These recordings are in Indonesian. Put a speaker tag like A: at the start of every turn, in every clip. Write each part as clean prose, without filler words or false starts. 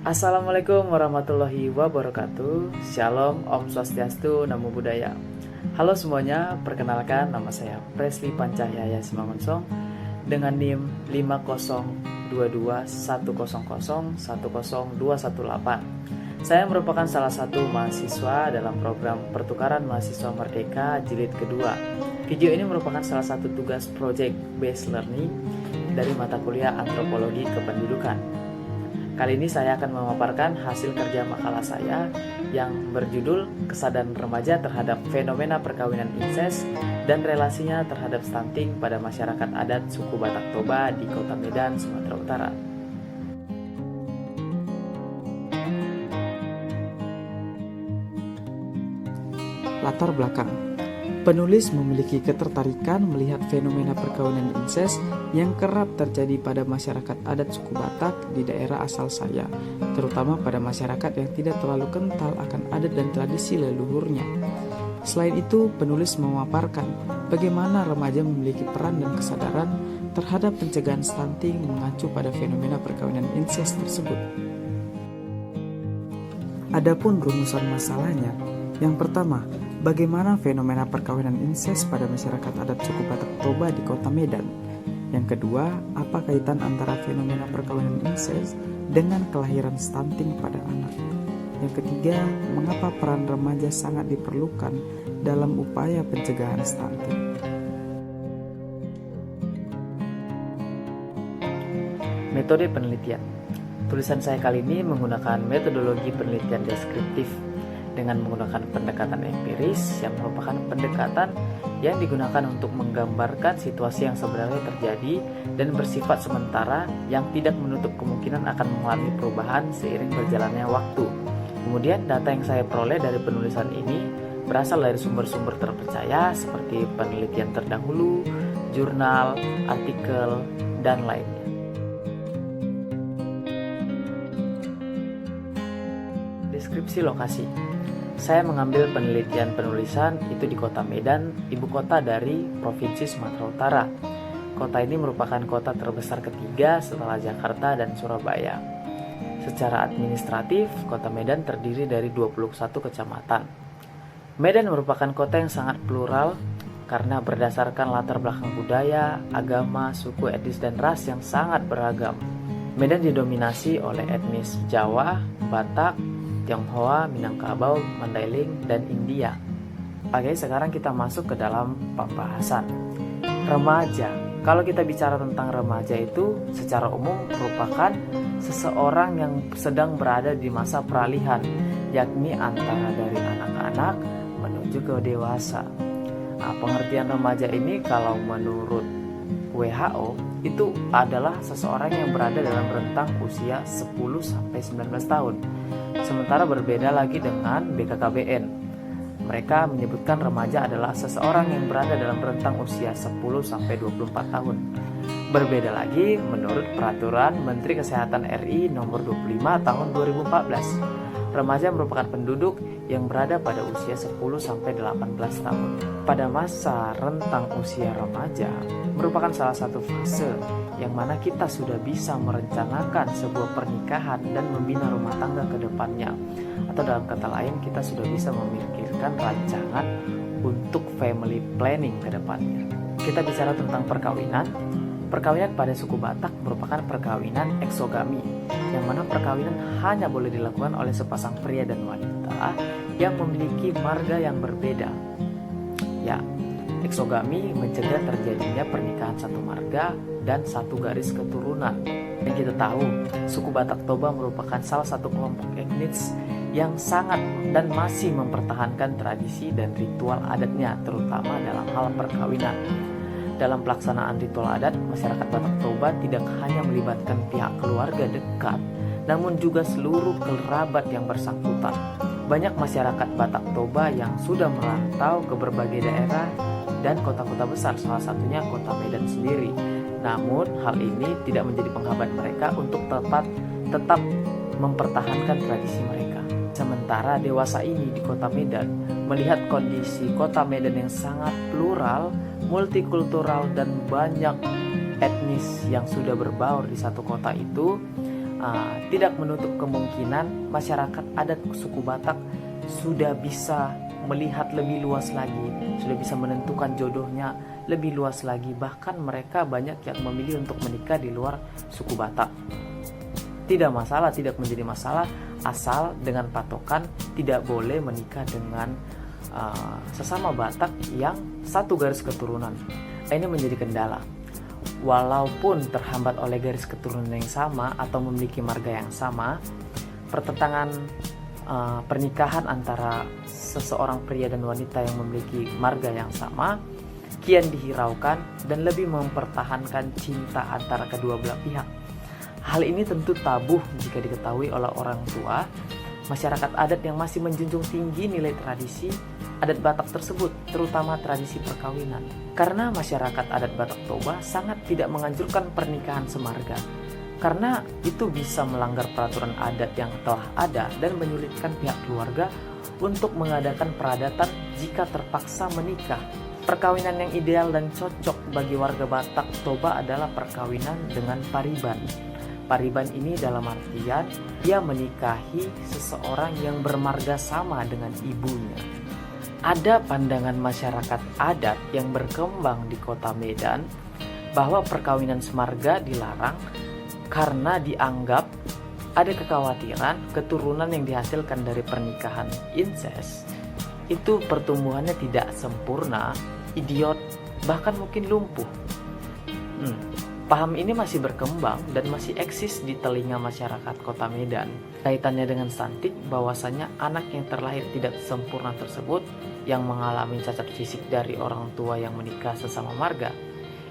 A: Assalamualaikum warahmatullahi wabarakatuh. Shalom, Om Swastiastu, Namo Buddhaya. Halo semuanya, perkenalkan nama saya Presli Pancahyaya Simangonsong dengan NIM 502210010218. Saya merupakan salah satu mahasiswa dalam program Pertukaran Mahasiswa Merdeka Jilid kedua. Video ini merupakan salah satu tugas project based learning dari mata kuliah Antropologi Kependudukan. Kali ini saya akan memaparkan hasil kerja makalah saya yang berjudul Kesadaran Remaja Terhadap Fenomena Perkawinan Inses dan Relasinya Terhadap Stunting pada Masyarakat Adat Suku Batak Toba di Kota Medan, Sumatera Utara.
B: Latar belakang. Penulis memiliki ketertarikan melihat fenomena perkawinan inses yang kerap terjadi pada masyarakat adat suku Batak di daerah asal saya, terutama pada masyarakat yang tidak terlalu kental akan adat dan tradisi leluhurnya. Selain itu, penulis memaparkan bagaimana remaja memiliki peran dan kesadaran terhadap pencegahan stunting mengacu pada fenomena perkawinan inses tersebut. Adapun rumusan masalahnya, yang pertama, bagaimana fenomena perkawinan inses pada masyarakat adat suku Batak Toba di Kota Medan. Yang kedua, apa kaitan antara fenomena perkawinan inses dengan kelahiran stunting pada anak. Yang ketiga, mengapa peran remaja sangat diperlukan dalam upaya pencegahan stunting.
A: Metode penelitian. Tulisan saya kali ini menggunakan metodologi penelitian deskriptif dengan menggunakan pendekatan empiris yang merupakan pendekatan yang digunakan untuk menggambarkan situasi yang sebenarnya terjadi dan bersifat sementara yang tidak menutup kemungkinan akan mengalami perubahan seiring berjalannya waktu. Kemudian data yang saya peroleh dari penulisan ini berasal dari sumber-sumber terpercaya seperti penelitian terdahulu, jurnal, artikel, dan lainnya. Deskripsi lokasi. Saya mengambil penelitian penulisan itu di Kota Medan, ibu kota dari Provinsi Sumatera Utara. Kota ini merupakan kota terbesar ketiga setelah Jakarta dan Surabaya. Secara administratif, Kota Medan terdiri dari 21 kecamatan. Medan merupakan kota yang sangat plural karena berdasarkan latar belakang budaya, agama, suku, etnis, dan ras yang sangat beragam. Medan didominasi oleh etnis Jawa, Batak, Tionghoa, Minangkabau, Mandailing, dan India. Oke, sekarang kita masuk ke dalam pembahasan. Remaja. Kalau kita bicara tentang remaja itu secara umum merupakan seseorang yang sedang berada di masa peralihan, yakni antara dari anak-anak menuju ke dewasa. Nah, pengertian remaja ini kalau menurut WHO itu adalah seseorang yang berada dalam rentang usia 10-19 tahun. Sementara berbeda lagi dengan BKKBN. Mereka menyebutkan remaja adalah seseorang yang berada dalam rentang usia 10-24 tahun. Berbeda lagi menurut Peraturan Menteri Kesehatan RI Nomor 25 Tahun 2014. Remaja merupakan penduduk yang berada pada usia 10-18 tahun. Pada masa rentang usia remaja merupakan salah satu fase yang mana kita sudah bisa merencanakan sebuah pernikahan dan membina rumah tangga ke depannya. Atau dalam kata lain, kita sudah bisa memikirkan rancangan untuk family planning ke depannya. Kita bicara tentang perkawinan. Perkawinan pada suku Batak merupakan perkawinan eksogami, yang mana perkawinan hanya boleh dilakukan oleh sepasang pria dan wanita yang memiliki marga yang berbeda. Ya, eksogami mencegah terjadinya pernikahan satu marga dan satu garis keturunan. Dan kita tahu, suku Batak Toba merupakan salah satu kelompok etnis yang sangat dan masih mempertahankan tradisi dan ritual adatnya, terutama dalam hal perkawinan. Dalam pelaksanaan ritual adat, masyarakat Batak Toba tidak hanya melibatkan pihak keluarga dekat, namun juga seluruh kerabat yang bersangkutan. Banyak masyarakat Batak Toba yang sudah merantau ke berbagai daerah dan kota-kota besar, salah satunya Kota Medan sendiri. Namun, hal ini tidak menjadi penghambat mereka untuk tetap mempertahankan tradisi mereka. Sementara dewasa ini di Kota Medan melihat kondisi Kota Medan yang sangat plural, multikultural, dan banyak etnis yang sudah berbaur di satu kota itu, tidak menutup kemungkinan masyarakat adat suku Batak sudah bisa melihat lebih luas lagi, sudah bisa menentukan jodohnya lebih luas lagi. Bahkan mereka banyak yang memilih untuk menikah di luar suku Batak. Tidak masalah, tidak menjadi masalah, asal dengan patokan tidak boleh menikah dengan sesama Batak yang satu garis keturunan. Ini menjadi kendala. Walaupun terhambat oleh garis keturunan yang sama atau memiliki marga yang sama, pertentangan pernikahan antara seseorang pria dan wanita yang memiliki marga yang sama kian dihiraukan dan lebih mempertahankan cinta antara kedua belah pihak. Hal ini tentu tabu jika diketahui oleh orang tua masyarakat adat yang masih menjunjung tinggi nilai tradisi adat Batak tersebut, terutama tradisi perkawinan. Karena masyarakat adat Batak Toba sangat tidak menganjurkan pernikahan semarga, karena itu bisa melanggar peraturan adat yang telah ada dan menyulitkan pihak keluarga untuk mengadakan peradatan jika terpaksa menikah. Perkawinan yang ideal dan cocok bagi warga Batak Toba adalah perkawinan dengan pariban. Pariban ini dalam artian dia menikahi seseorang yang bermarga sama dengan ibunya. Ada pandangan masyarakat adat yang berkembang di kota Medan bahwa perkawinan semarga dilarang karena dianggap ada kekhawatiran keturunan yang dihasilkan dari pernikahan incest itu pertumbuhannya tidak sempurna, idiot, bahkan mungkin lumpuh. Paham ini masih berkembang dan masih eksis di telinga masyarakat kota Medan. Kaitannya dengan stunting, bahwasanya anak yang terlahir tidak sempurna tersebut yang mengalami cacat fisik dari orang tua yang menikah sesama marga,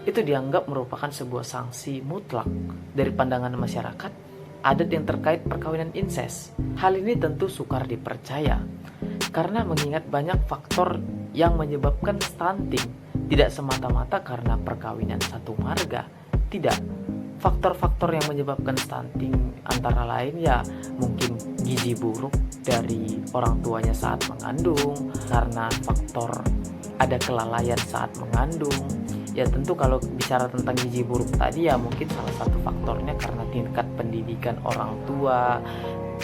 A: itu dianggap merupakan sebuah sanksi mutlak dari pandangan masyarakat adat yang terkait perkawinan incest. Hal ini tentu sukar dipercaya karena mengingat banyak faktor yang menyebabkan stunting, tidak semata-mata karena perkawinan satu marga. Tidak, faktor-faktor yang menyebabkan stunting antara lain ya mungkin gizi buruk dari orang tuanya saat mengandung, karena faktor ada kelalaian saat mengandung. Ya tentu kalau bicara tentang gizi buruk tadi ya mungkin salah satu faktornya karena tingkat pendidikan orang tua,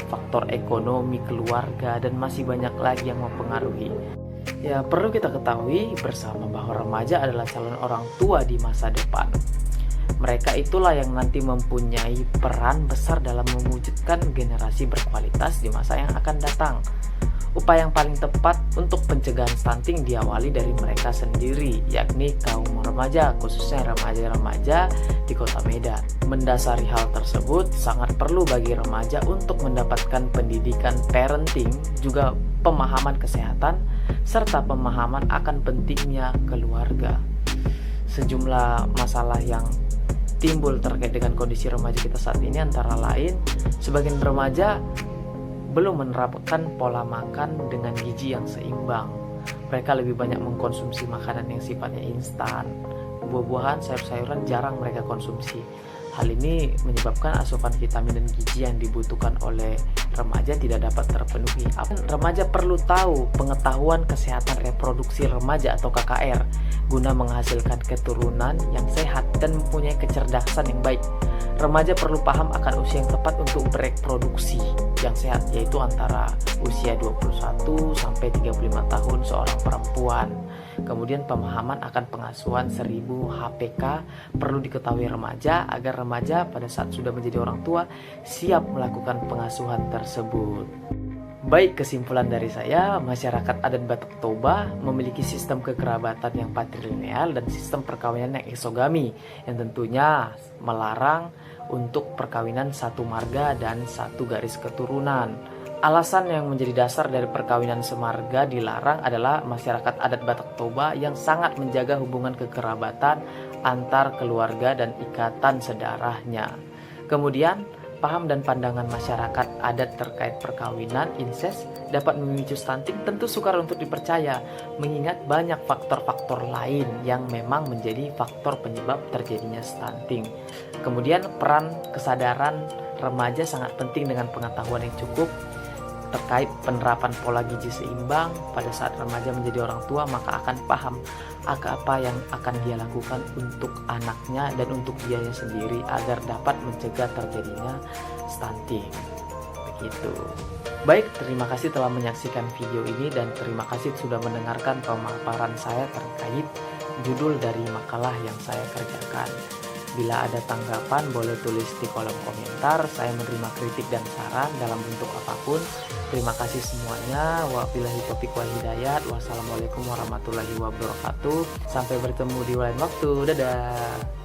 A: faktor ekonomi keluarga, dan masih banyak lagi yang mempengaruhi. Ya perlu kita ketahui bersama bahwa remaja adalah calon orang tua di masa depan. Mereka itulah yang nanti mempunyai peran besar dalam mewujudkan generasi berkualitas di masa yang akan datang. Upaya yang paling tepat untuk pencegahan stunting diawali dari mereka sendiri, yakni kaum remaja, khususnya remaja-remaja di kota Medan. Mendasari hal tersebut, sangat perlu bagi remaja untuk mendapatkan pendidikan parenting, juga pemahaman kesehatan, serta pemahaman akan pentingnya keluarga. Sejumlah masalah yang timbul terkait dengan kondisi remaja kita saat ini antara lain, sebagian remaja belum menerapkan pola makan dengan gizi yang seimbang. Mereka lebih banyak mengkonsumsi makanan yang sifatnya instan. Buah-buahan, sayur-sayuran jarang mereka konsumsi. Hal ini menyebabkan asupan vitamin dan gizi yang dibutuhkan oleh remaja tidak dapat terpenuhi. Remaja perlu tahu pengetahuan kesehatan reproduksi remaja atau KKR guna menghasilkan keturunan yang sehat dan mempunyai kecerdasan yang baik. Remaja perlu paham akan usia yang tepat untuk bereproduksi yang sehat, yaitu antara usia 21 sampai 35 tahun seorang perempuan. Kemudian pemahaman akan pengasuhan 1000 HPK perlu diketahui remaja agar remaja pada saat sudah menjadi orang tua siap melakukan pengasuhan tersebut. Baik, kesimpulan dari saya, masyarakat adat Batak Toba memiliki sistem kekerabatan yang patrilineal dan sistem perkawinan yang eksogami yang tentunya melarang untuk perkawinan satu marga dan satu garis keturunan. Alasan yang menjadi dasar dari perkawinan semarga dilarang adalah masyarakat adat Batak Toba yang sangat menjaga hubungan kekerabatan antar keluarga dan ikatan sedarahnya. Kemudian, paham dan pandangan masyarakat adat terkait perkawinan incest dapat memicu stunting tentu sukar untuk dipercaya, mengingat banyak faktor-faktor lain yang memang menjadi faktor penyebab terjadinya stunting. Kemudian peran kesadaran remaja sangat penting dengan pengetahuan yang cukup terkait penerapan pola gizi seimbang pada saat remaja menjadi orang tua, maka akan paham apa yang akan dia lakukan untuk anaknya dan untuk dianya sendiri agar dapat mencegah terjadinya stunting. Begitu. Baik, terima kasih telah menyaksikan video ini dan terima kasih sudah mendengarkan pemaparan saya terkait judul dari makalah yang saya kerjakan. Bila ada tanggapan boleh tulis di kolom komentar. Saya menerima kritik dan saran dalam bentuk apapun. Terima kasih semuanya. Wabillahi taufiq wal hidayat. Wassalamualaikum warahmatullahi wabarakatuh. Sampai bertemu di lain waktu. Dadah.